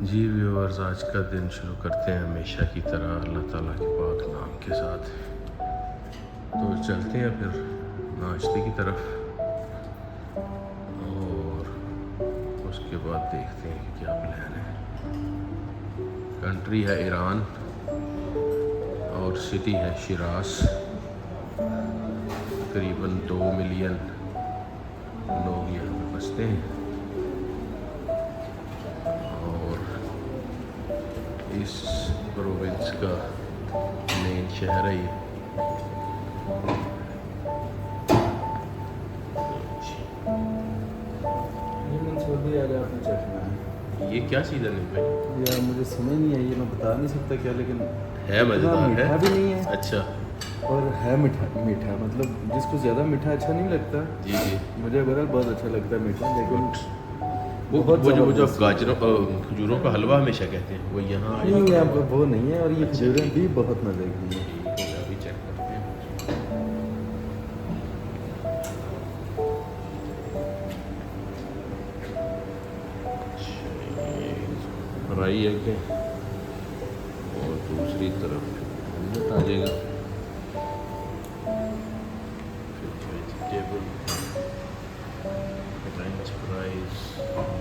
जी viewers, आज का दिन शुरू करते हैं हमेशा की तरह अल्लाह ताला के पाक नाम के साथ। तो चलते हैं फिर नाश्ते की तरफ और उसके बाद देखते हैं कि क्या प्लान है। कंट्री है ईरान और सिटी है शिराज। तकरीबन 2 मिलियन लोग यहाँ पे बसते हैं और इस प्रोविंस का मेन शहर है ये। मंसूरी आज आपने चखना है। ये क्या सीज़न है भाई? यार मुझे समझ नहीं आई, ये मैं बता नहीं सकता क्या, लेकिन है मज़ेदार मीठा है। भी नहीं है अच्छा और है मीठा मीठा, मतलब जिसको ज़्यादा मीठा अच्छा नहीं लगता। जी जी। मुझे बहरहाल बहुत अच्छा लगता है मीठा, लेकिन वो बहुत जो ज़बरदस्त। गाजरों खजूरों का हलवा हमेशा कहते हैं, वो यहाँ नहीं यहाँ पर वो नहीं है, और ये खजूरें भी बहुत मज़े की हैं। ठीक है, अभी चेक करते हैं। फ्राई एग है और दूसरी तरफ ऑमलेट आ जाएगा, फिर वेजिटेबल, फ्रेंच फ्राइज,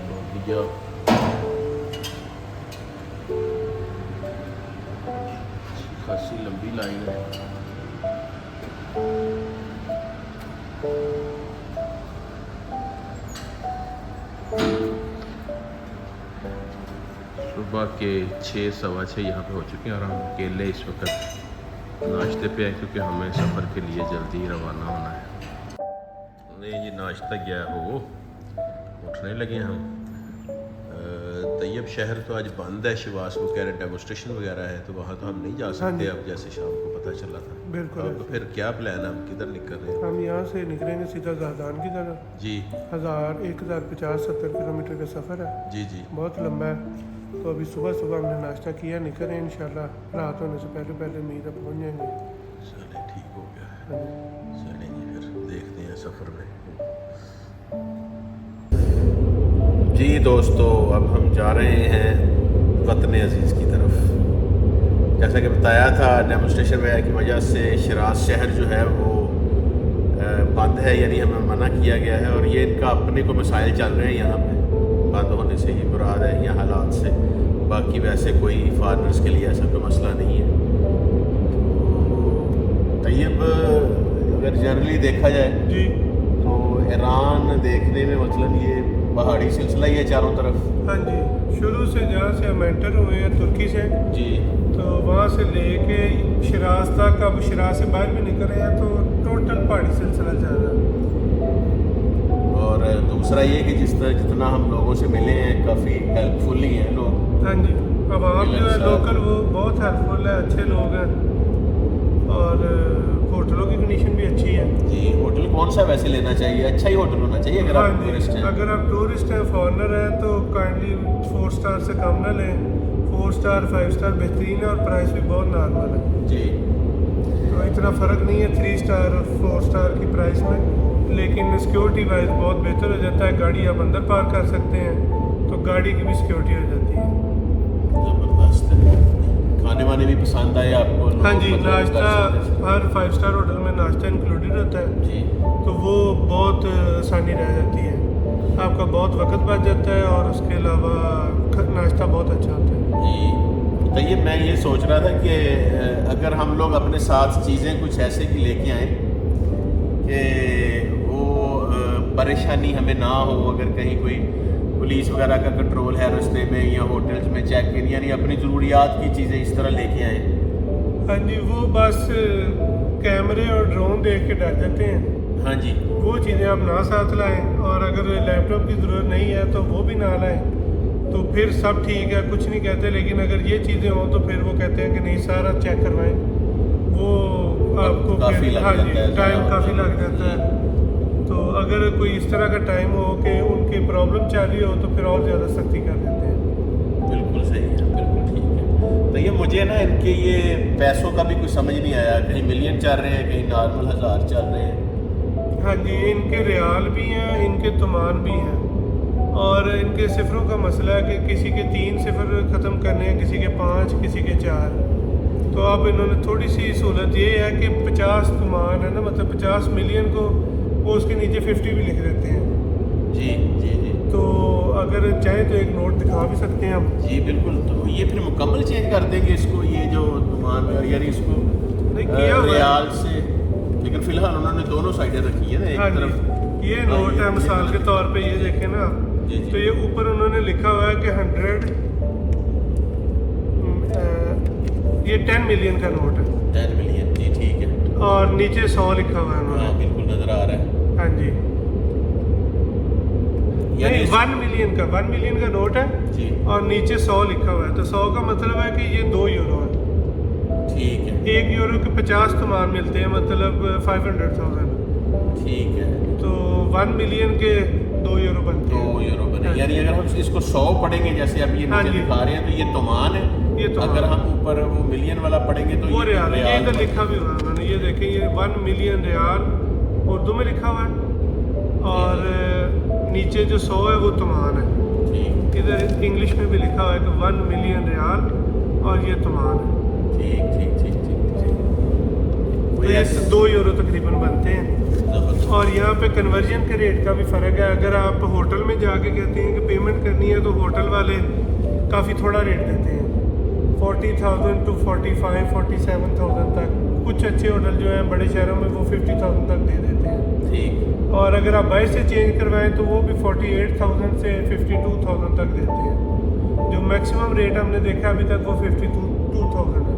लोबिया, खासी लंबी लाइन है। सुबह के 6 सवा 6 यहाँ पे हो चुके हैं और हम अकेले इस वक्त नाश्ते पे आए क्योंकि हमें सफ़र के लिए जल्दी ही रवाना होना है। नहीं जी, नाश्ता गया हो, उठने लगे हम। तैयब शहर तो आज बंद है, शिवास को कह रहे डेमोस्ट्रेशन वगैरह है, तो वहाँ तो हम नहीं जा सकते अब, जैसे शाम को पता चला था। बिल्कुल। अब फिर क्या प्लान है, हम किधर निकल रहे हैं? हम यहाँ से निकलेंगे सीधा ज़ादान की तरफ। जी 1050-70 किलोमीटर का सफ़र है, जी जी। बहुत लंबा है। तो अभी सुबह सुबह हमने नाश्ता किया, निकल रहे हैं इंशाल्लाह। रात होने से पहले पहले उम्मीद है पहुँच जाएंगे। चले ठीक हो गया, हाँ जी। चलें जी, फिर देखते हैं सफ़र में। जी दोस्तों, अब हम जा रहे हैं वतन अजीज़ की तरफ। जैसा कि बताया था, डेमोस्ट्रेशन वगैरह की वजह से शिराज शहर जो है वो बंद है, यानी हमें मना किया गया है और ये इनका अपने को मसाइल चल रहे हैं यहाँ पे बंद होने से ही मुराद है या हालात से। बाकी वैसे कोई फॉरनर्स के लिए ऐसा कोई मसला नहीं है। तो तैयब, अगर जनरली देखा जाए जी तो ईरान देखने में मतलब ये पहाड़ी सिलसिला ही है चारों तरफ। हाँ जी, शुरू से जहाँ से हम एंटर हुए हैं तुर्की से, जी तो वहाँ से लेके शिराज तक, अब शिराज से बाहर भी निकल रहे हैं, तो टोटल पहाड़ी सिलसिला चल रहा है। और दूसरा ये कि जितना हम लोगों से मिले हैं, काफ़ी हेल्पफुल ही हैं लोग। हाँ जी, अब आप जो है लोकल, वो बहुत हेल्पफुल है, अच्छे लोग हैं और होटलों की कंडीशन भी अच्छी है। जी, होटल कौन सा वैसे लेना चाहिए? अच्छा ही होटल होना चाहिए अगर आप टूरिस्ट हैं। अगर आप टूरिस्ट हैं, फॉरनर हैं, तो काइंडली 4 स्टार से कम ना लें। 4 स्टार 5 स्टार बेहतरीन है और प्राइस भी बहुत नॉर्मल है। जी, तो इतना फ़र्क नहीं है 3 स्टार और 4 स्टार की प्राइस में, लेकिन सिक्योरिटी वाइज बहुत बेहतर हो जाता है। गाड़ी आप अंदर पार्क कर सकते हैं, तो गाड़ी की भी सिक्योरिटी हो जाती है। ज़बरदस्त है। खाने वाने भी पसंद आए आपको? हाँ जी, मतलब नाश्ता कर सकते हैं। हर 5 स्टार होटल में नाश्ता इंक्लूडेड होता है, जी तो वो बहुत आसानी रह जाती है, आपका बहुत वक्त बच जाता है और उसके अलावा नाश्ता बहुत अच्छा होता है। जी। तो ये मैं ये सोच रहा था कि अगर हम लोग अपने साथ चीज़ें कुछ ऐसे की लेके आएँ कि वो परेशानी हमें ना हो, अगर कहीं कोई पुलिस वगैरह का कंट्रोल है रास्ते में या होटल्स में चेक इन, यानी अपनी ज़रूरियात की चीज़ें इस तरह लेके आएँ। हाँ जी, वो बस कैमरे और ड्रोन देख के डर जाते हैं। हाँ जी, वो चीज़ें आप ना साथ लाएं, और अगर लैपटॉप की ज़रूरत नहीं है तो वो भी ना लाएं, तो फिर सब ठीक है, कुछ नहीं कहते। लेकिन अगर ये चीज़ें हों तो फिर वो कहते हैं कि नहीं, सारा चेक करवाएं। वो आपको काफ़ी लग हाँ जी, जाता है, टाइम काफ़ी लग जाता है। तो अगर कोई इस तरह का टाइम हो कि उनकी प्रॉब्लम चल रही हो, तो फिर और ज़्यादा सख्ती कर देते हैं। बिल्कुल सही है, बिल्कुल ठीक है। तो ये मुझे ना इनके ये पैसों का भी कुछ समझ नहीं आया, कहीं मिलियन चल रहे हैं, कहीं नॉर्मल 1000 चल रहे हैं। हाँ जी, इनके रियाल भी हैं, इनके तुमान भी हैं, और इनके सिफरों का मसला है कि किसी के 3 सिफर ख़त्म करने हैं, किसी के 5, किसी के 4। तो अब इन्होंने थोड़ी सी सहूलत ये है कि 50 कमान है ना, मतलब 50 मिलियन को वो उसके नीचे 50 भी लिख देते हैं। जी जी जी तो अगर चाहें तो एक नोट दिखा भी सकते हैं हम। जी बिल्कुल। तो ये फिर मुकम्मल चेंज कर देंगे इसको, ये जो दुकान यानी इसको नहीं किया हुआ है। रियाल से, लेकिन फिलहाल उन्होंने दोनों साइडें रखी है ना, एक हाँ जी, तरफ ये नोट है मिसाल के तौर पे, ये देखें ना आप। जी, जी। तो ये ऊपर उन्होंने लिखा हुआ है कि 100 ये 10 मिलियन का नोट है 10 मिलियन। जी ठीक है। और नीचे 100 लिखा हुआ है हाँ उन्होंने। बिल्कुल नज़र आ रहा है। हाँ जी, यानी नहीं 1 मिलियन का नोट है जी और नीचे 100 लिखा हुआ है। तो 100 का मतलब है कि ये 2 यूरो है। ठीक है 1 यूरो के 50 कमान मिलते हैं, मतलब 500,000। ठीक है। तो 1 मिलियन के 2 यूरो बनते 2 हैं। यूरो बने, यानी अगर हम इसको 100 पढ़ेंगे जैसे अब ये हाँ नीचे जी। दिखा रहे हैं तो ये तोमान है। ये तोमान। अगर हम ऊपर वो मिलियन वाला पढ़ेंगे तो वो रियाल है, ये इधर बनेगा। लिखा भी हुआ है उन्होंने, ये देखें, ये 1 मिलियन रियाल उर्दू में लिखा हुआ है और नीचे जो 100 है वो तमान है। ठीक इधर इंग्लिश में भी लिखा हुआ है कि 1 मिलियन रियाल और ये तमान है। ठीक ठीक ठीक ठीक। तो ये 2 यूरो तकरीबन बनते हैं। जबरदस्त। और यहाँ पे कन्वर्जन के रेट का भी फ़र्क है। अगर आप होटल में जाके कहते हैं कि पेमेंट करनी है तो होटल वाले काफ़ी थोड़ा रेट देते हैं, 40,000 to 45, 47,000 तक। कुछ अच्छे होटल जो हैं बड़े शहरों में वो 50,000 तक दे देते हैं। ठीक और अगर आप बाहर से चेंज करवाएं तो वो भी 48,000 से 52,000 तक देते हैं। जो मैक्सिमम रेट हमने देखा अभी तक वो 52,000 है।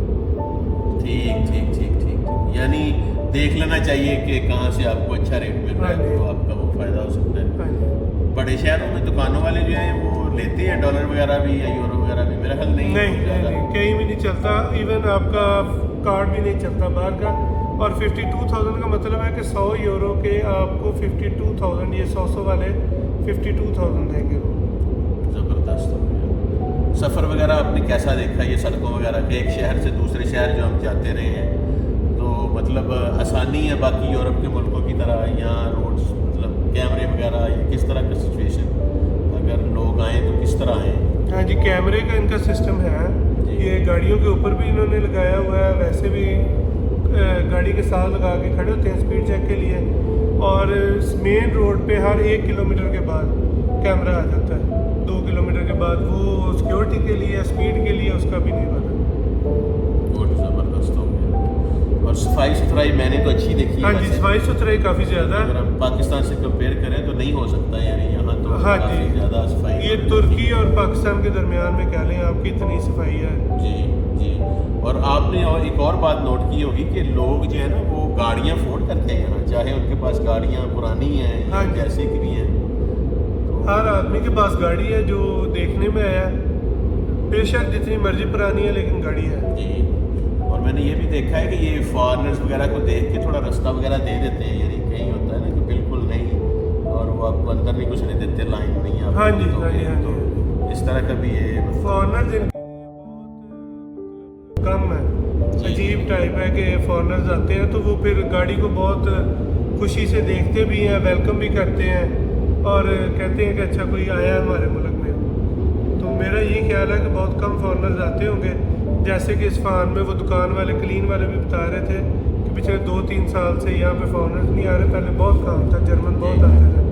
ठीक ठीक ठीक ठीक। यानी देख लेना चाहिए कि कहाँ से आपको अच्छा रेट मिल रहा हाँ है जी। तो आपका वो फ़ायदा हो सकता है। हाँ जी। बड़े शहरों में दुकानों वाले जो हैं वो लेते हैं डॉलर वगैरह भी या यूरो वगैरह भी, मेरा ख्याल नहीं नहीं ज़्यादा। नहीं, कहीं भी नहीं चलता। इवन आपका कार्ड भी नहीं चलता बाहर का। और 52,000 का मतलब है कि 100 यूरो के आपको 52,000, ये 100 वाले 52,000 देंगे वो। ज़बरदस्त हो गया। सफ़र वगैरह आपने कैसा देखा, ये सड़कों वगैरह के एक शहर से दूसरे शहर जो हम जाते रहे हैं तो मतलब आसानी है बाकी यूरोप के मुल्कों की तरह? यहाँ रोड्स मतलब कैमरे वगैरह या किस तरह का सिचुएशन, अगर लोग आएँ तो किस तरह आएँ? हाँ जी, कैमरे का इनका सिस्टम है। ये गाड़ियों के ऊपर भी इन्होंने लगाया हुआ है, वैसे भी गाड़ी के साथ लगा के खड़े होते हैं स्पीड चेक के लिए। और मेन रोड पे हर 1 किलोमीटर के बाद कैमरा आ जाता है। 2 किलोमीटर के बाद वो सिक्योरिटी के लिए, स्पीड के लिए, उसका भी नहीं पता। गुड, ज़बरदस्त हो गया। और सफाई सुथराई मैंने तो अच्छी देखी है। हाँ जी, वैसे। सफाई सुथराई काफ़ी ज़्यादा अगर है। हम पाकिस्तान से कंपेयर करें तो नहीं हो सकता, यानी यहाँ तो हाँ काफ़ी जी, ज़्यादा सफाई। ये तुर्की और पाकिस्तान के दरमियान में कह लें आपकी इतनी सफाई है। जी जी। और आपने और एक और बात नोट की होगी कि लोग जो है ना वो गाड़ियाँ अफोर्ड करते हैं यहाँ, चाहे उनके पास गाड़ियाँ पुरानी हैं हाँ या जी। जैसे की भी हैं। हर आदमी के पास गाड़ी है जो देखने में आया, बेशक जितनी मर्जी पुरानी है लेकिन गाड़ी है। जी। और मैंने ये भी देखा है कि ये फॉरेनर्स वगैरह को देख के थोड़ा रास्ता वगैरह दे देते हैं, यानी कहीं होता है ना कि बिल्कुल नहीं और वो आपको अंदर नहीं घुसने देते, लाइन नहीं आप हाँ जी, हाँ जी, हाँ जी। इस तरह का भी ये फॉरनर जिनके लिए बहुत कम है, जी। अजीब टाइप है कि फॉरनर्स आते हैं तो वो फिर गाड़ी को बहुत खुशी से देखते भी हैं, वेलकम भी करते हैं और कहते हैं कि अच्छा कोई आया है हमारे मुल्क में। तो मेरा यही ख्याल है कि बहुत कम फॉरनर्स आते होंगे। जैसे कि इस्फहान में वो दुकान वाले, क्लीन वाले भी बता रहे थे कि पिछले 2-3 साल से यहाँ पे फॉरनर्स नहीं आ रहे, पहले बहुत काम था, जर्मन बहुत आते थे।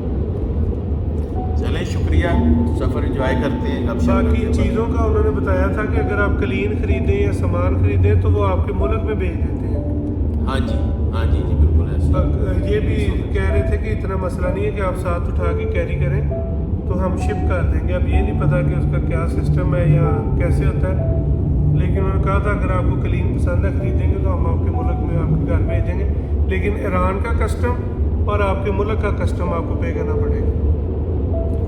चले शुक्रिया, सफ़र एंजॉय करते हैं। अब बाकी चीज़ों का उन्होंने बताया था कि अगर आप क्लीन खरीदें या सामान खरीदें तो वो आपके मुल्क में भेज देते हैं। हाँ जी, हाँ जी जी बिल्कुल ऐसे। ये भी कह रहे थे कि इतना मसला नहीं है कि आप साथ उठा के कैरी करें, तो हम शिप कर देंगे। अब ये नहीं पता कि उसका क्या सिस्टम है या कैसे होता है, लेकिन उन्होंने कहा था अगर आपको क्लीन पसंद है खरीदेंगे तो हम आपके मुल्क में आपके घर भेज देंगे, लेकिन ईरान का कस्टम और आपके मुल्क का कस्टम आपको पे करना पड़ेगा।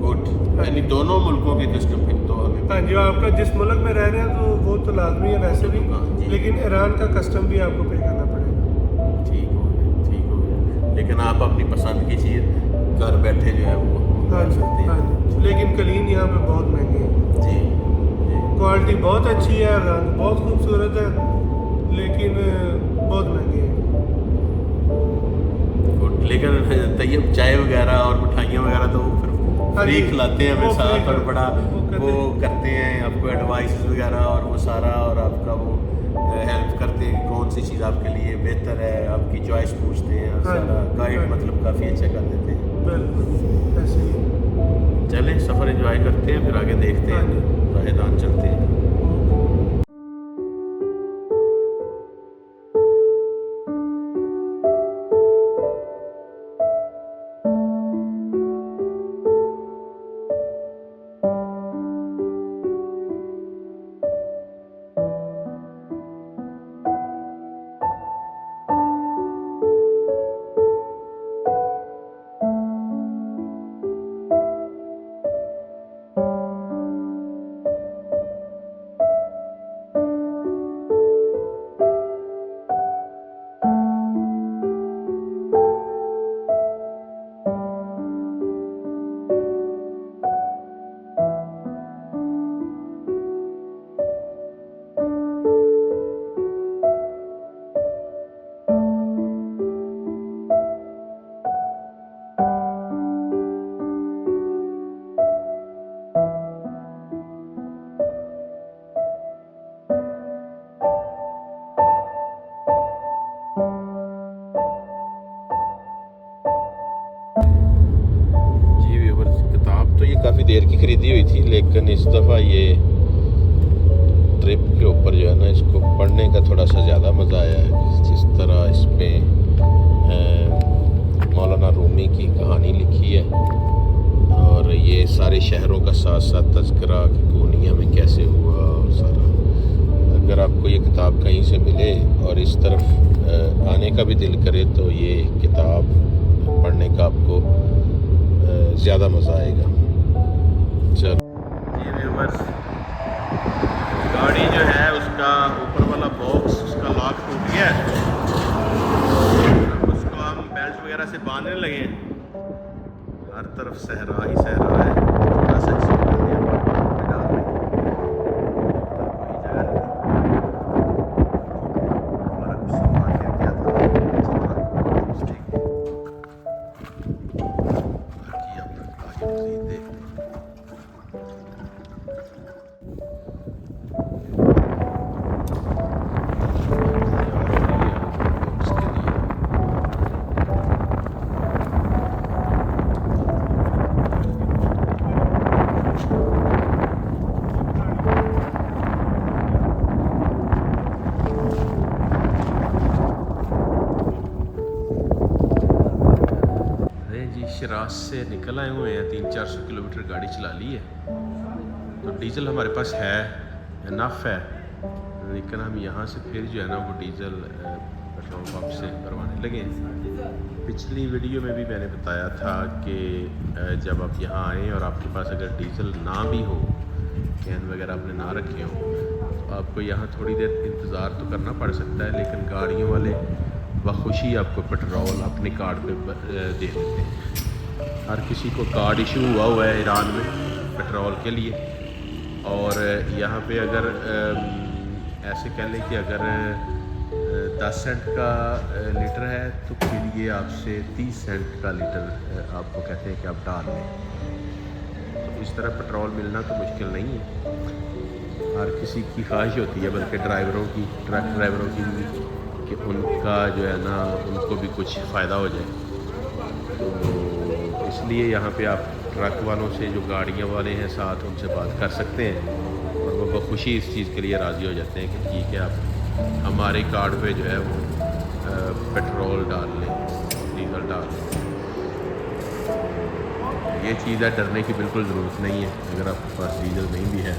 गुड, यानी दोनों मुल्कों के कस्टम फिर तो हमें। हाँ जी, आपका जिस मुल्क में रह रहे हैं तो वो तो लाजमी है वैसे भी, हाँ जी। लेकिन ईरान का कस्टम भी आपको पे करना पड़ेगा। ठीक हो गया, ठीक हो गया। लेकिन आप अपनी पसंद की चीज़ घर बैठे जो है वो हाँ कर जी, सकते हाँ हैं। जी, लेकिन क्लीन यहाँ पे बहुत महंगे हैं। जी जी। क्वालिटी बहुत अच्छी है, रंग बहुत खूबसूरत है, लेकिन बहुत महंगे हैं। गुड, लेकिन तैयब चाय वगैरह और मिठाइयाँ वगैरह तो फिर हाँ फ्री जी, खिलाते हैं हमें वो साथ free और बड़ा वो वो करते हैं आपको एडवाइस वगैरह और वो सारा और आपका वो हेल्प करते हैं कि कौन सी चीज़ आपके लिए बेहतर है, आपकी चॉइस पूछते हैं और हाँ जी, सारा गाइड हाँ जी। मतलब काफ़ी अच्छा कर देते हैं। बिल्कुल ऐसे ही। चलें सफ़र एंजॉय करते हैं फिर आगे देखते हाँ जी। हैं, राहेदान चलते हैं। तो ये काफ़ी देर की खरीदी हुई थी, लेकिन इस दफ़ा ये ट्रिप के ऊपर जो है ना इसको पढ़ने का थोड़ा सा ज़्यादा मज़ा आया है। जिस तरह इसमें मौलाना रूमी की कहानी लिखी है और ये सारे शहरों का साथ साथ तज़किरा कि कोनिया में कैसे हुआ और सारा। अगर आपको ये किताब कहीं से मिले और इस तरफ आने का भी दिल करे तो ये किताब पढ़ने का आपको ज़्यादा मज़ा आएगा। चलो जी व्यूअर्स, गाड़ी जो है उसका ऊपर वाला बॉक्स उसका लॉक टूट गया है, उसको हम बेल्ट वगैरह से बांधने लगे। हर तरफ सहरा ही सहरा है, थोड़ा सा इसको डाल दिया, डाल दें। कोई जगह नहीं, हमारा कुछ सामान गिर गया था, मिस्टेक है। बाकी अब आगे मज़ीद देखते हैं। शिराज से निकल आए हुए हैं, 300-400 किलोमीटर गाड़ी चला ली है, तो डीजल हमारे पास है, इनफ है, लेकिन हम यहाँ से फिर जो है ना वो डीजल पेट्रोल पंप से भरवाने लगे। पिछली वीडियो में भी मैंने बताया था कि जब आप यहाँ आएँ और आपके पास अगर डीजल ना भी हो, कैन वगैरह आपने ना रखे हो, तो आपको यहाँ थोड़ी देर इंतज़ार तो करना पड़ सकता है, लेकिन गाड़ियों वाले बखुशी आपको पेट्रोल अपने कार्ड पे दे देते हैं। हर किसी को कार्ड इशू हुआ है ईरान में पेट्रोल के लिए, और यहाँ पे अगर ऐसे कह लें कि अगर 10 सेंट का लीटर है तो फिर ये आपसे 30 सेंट का लीटर आपको कहते हैं कि आप डाल लें। तो इस तरह पेट्रोल मिलना तो मुश्किल नहीं है, हर किसी की ख्वाहिश होती है, बल्कि ड्राइवरों की, ट्रक ड्राइवरों की भी, कि उनका जो है ना उनको भी कुछ फ़ायदा हो जाए। तो इसलिए यहाँ पे आप ट्रक वालों से, जो गाड़ियाँ वाले हैं साथ, उनसे बात कर सकते हैं और वो बखुशी इस चीज़ के लिए राज़ी हो जाते हैं कि ठीक है आप हमारे कार्ड पे जो है वो पेट्रोल डाल लें, डीजल डाल लें। ये चीज़ है, डरने की बिल्कुल ज़रूरत नहीं है अगर आपके पास डीजल नहीं भी है।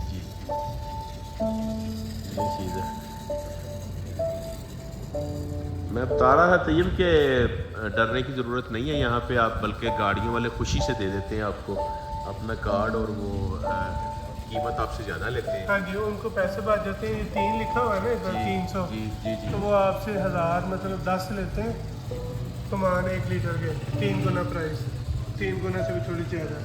जी ये चीज़ है। मैं बता रहा था तैयब कि डरने की ज़रूरत नहीं है यहाँ पे आप, बल्कि गाड़ियों वाले खुशी से दे देते हैं आपको अपना कार्ड, और वो कीमत आपसे ज़्यादा लेते हैं। हाँ जी, उनको पैसे बच जाते हैं। 3 लिखा हुआ है ना इधर, 300। जी जी जी। तो वो आपसे 1000 मतलब 10 लेते हैं कमान 1 लीटर के, 3 गुना प्राइस, 3 गुना से भी थोड़ी ज़्यादा,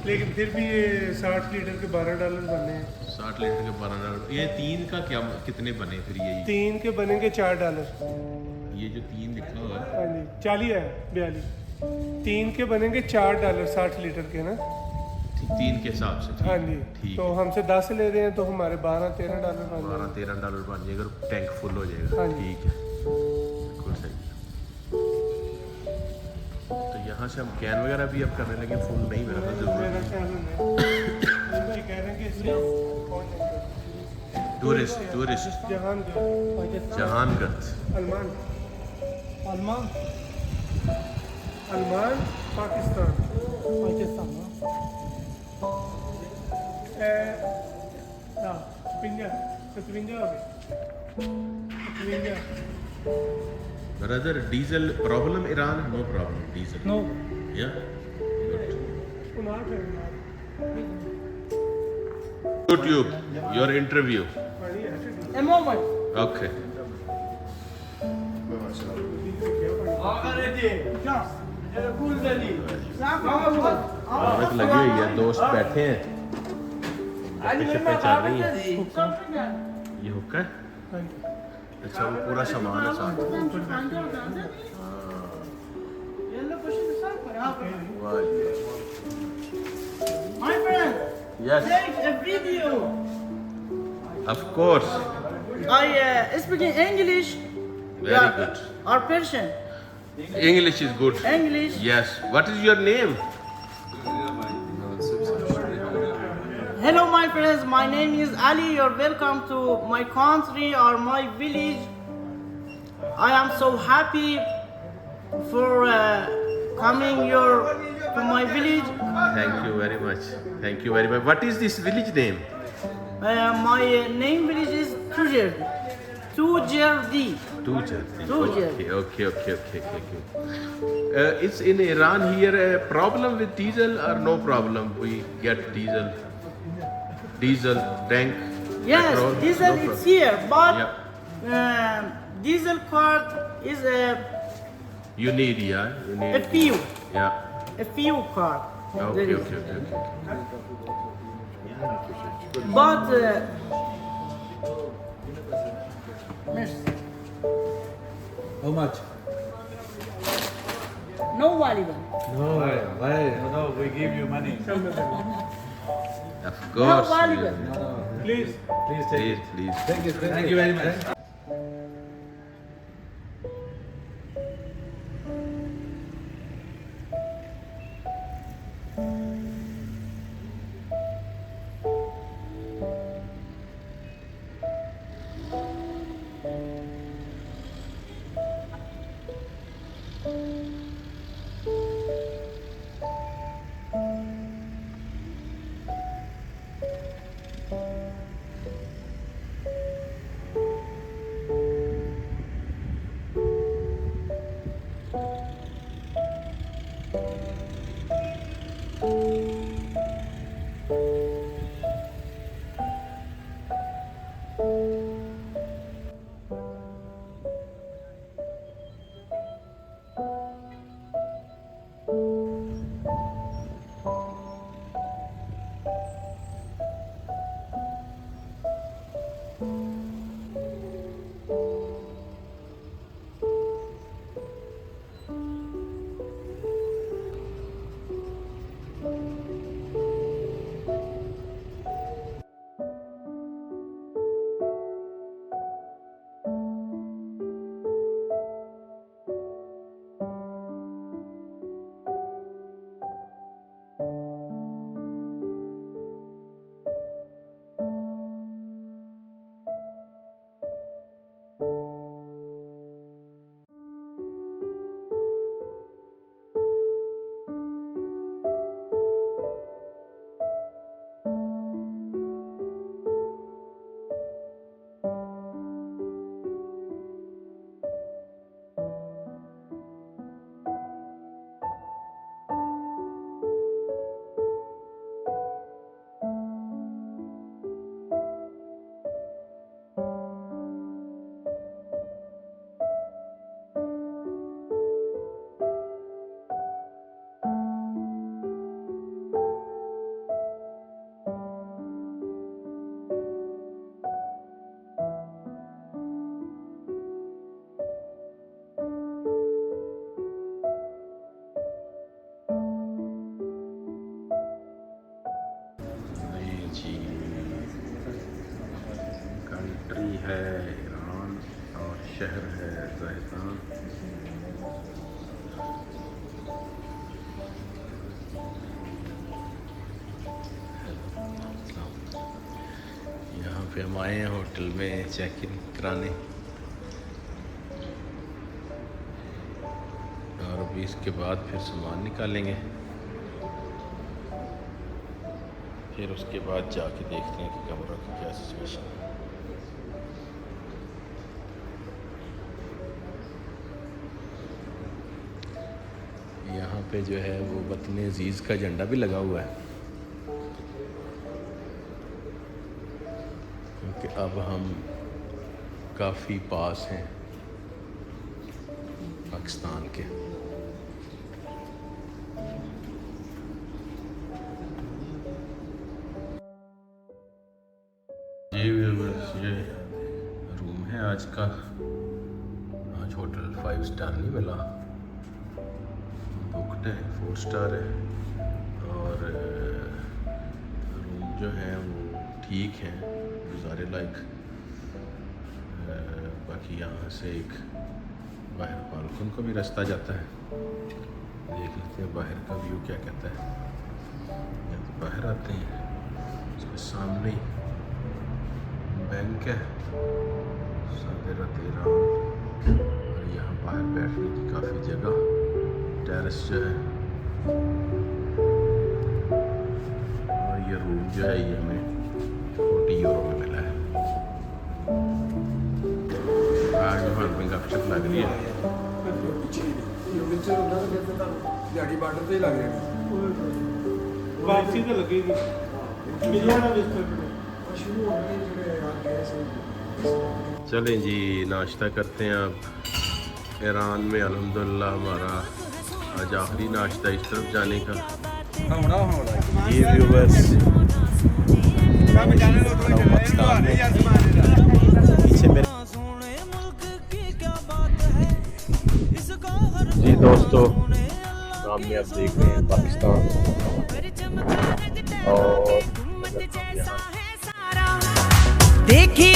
लेकिन फिर भी ये 60 लीटर के $12 बने हैं। 60 लीटर के $12। ये 3 का क्या कितने बने फिर? यही 3 के बनेंगे $4। ये जो 3 लिखा हुआ है हाँ जी 40 है 42 3 के बनेंगे $4 60 लीटर के ना 3 के हिसाब से ठीक हाँ है, जी ठीक तो है। हमसे 10 ले रहे हैं तो हमारे $12-13 बन जाएंगे। $12-13 बन जाएगा, टैंक फुल हो जाएगा। हाँ जी। ठीक है, बिल्कुल सही। तो यहाँ से हम कैन वगैरह भी अब करने लगे, फुल नहीं मेरा ख्याल मेरा जरूरत ख्याल है भाई कह रहे हैं कि इसमें कौन नहीं टूरिस्ट जहानगढ़ अलमान Pakistan brother diesel problem Iran no problem diesel No. या YouTube your interview A moment. okay रौनक लगी हुई है, दोस्त बैठे हैं, गप्पे चल रही हैं। ये हुक्का है, अच्छा वो पूरा सामान है साथ। My friend, Yes, take a video. of course, I speak in English. very good. Or Persian. English is good. English. Yes, what is your name? Hello, my friends. My name is Ali. You're welcome to my country or my village. I am so happy for coming here to my village. Thank you very much. Thank you very much. What is this village name? My name village is Tujerdi. Tujerdi. Tujar. Tujar. Okay. It's in Iran here a problem with diesel or no problem? We get diesel tank. Yes, petrol, diesel no is problem. here, but Yeah. diesel card is You need, yeah. You need. a few card. There is. Okay. But merci. How much? No Waliban. No, why? No, we give you money. Of No course. Waliban. Please Please take it. Please. Thank you very much. जी country है Iran और शहर है ज़ैतान। यहाँ पे हम आए हैं होटल में चेक इन कराने और अभी इसके बाद फिर सामान निकालेंगे, फिर उसके बाद जाके देखते हैं कि कमरा की क्या सिचुएशन है। यहाँ पे जो है वो वतन अजीज़ का झंडा भी लगा हुआ है, क्योंकि अब हम काफ़ी पास हैं पाकिस्तान के। ये रूम है आज का। आज होटल 5 स्टार नहीं मिला, बुकड है, 4 स्टार है और रूम जो है वो ठीक है, गुजारे लायक। बाकी यहाँ से एक बाहर बालकन को भी रास्ता जाता है, देख लेते हैं बाहर का व्यू क्या कहता है। जब बाहर आते हैं उसके सामने ही बैंक है सादिरत ईरान और यहाँ बाहर बैठने की काफ़ी जगह, टेरेस जो है। और ये रूम जो है ये हमें 40 यूरो में मिला है। आज हमारे में गपशप लग रही है। वापसी तो लगेगी चलें जी नाश्ता करते हैं अब। ईरान में अल्हम्दुलिल्लाह हमारा आज आखिरी नाश्ता इस तरफ जाने का। ये व्यूअर्स पीछे मेरे जी दोस्तों, सामने आप देख रहे हैं पाकिस्तान और देखी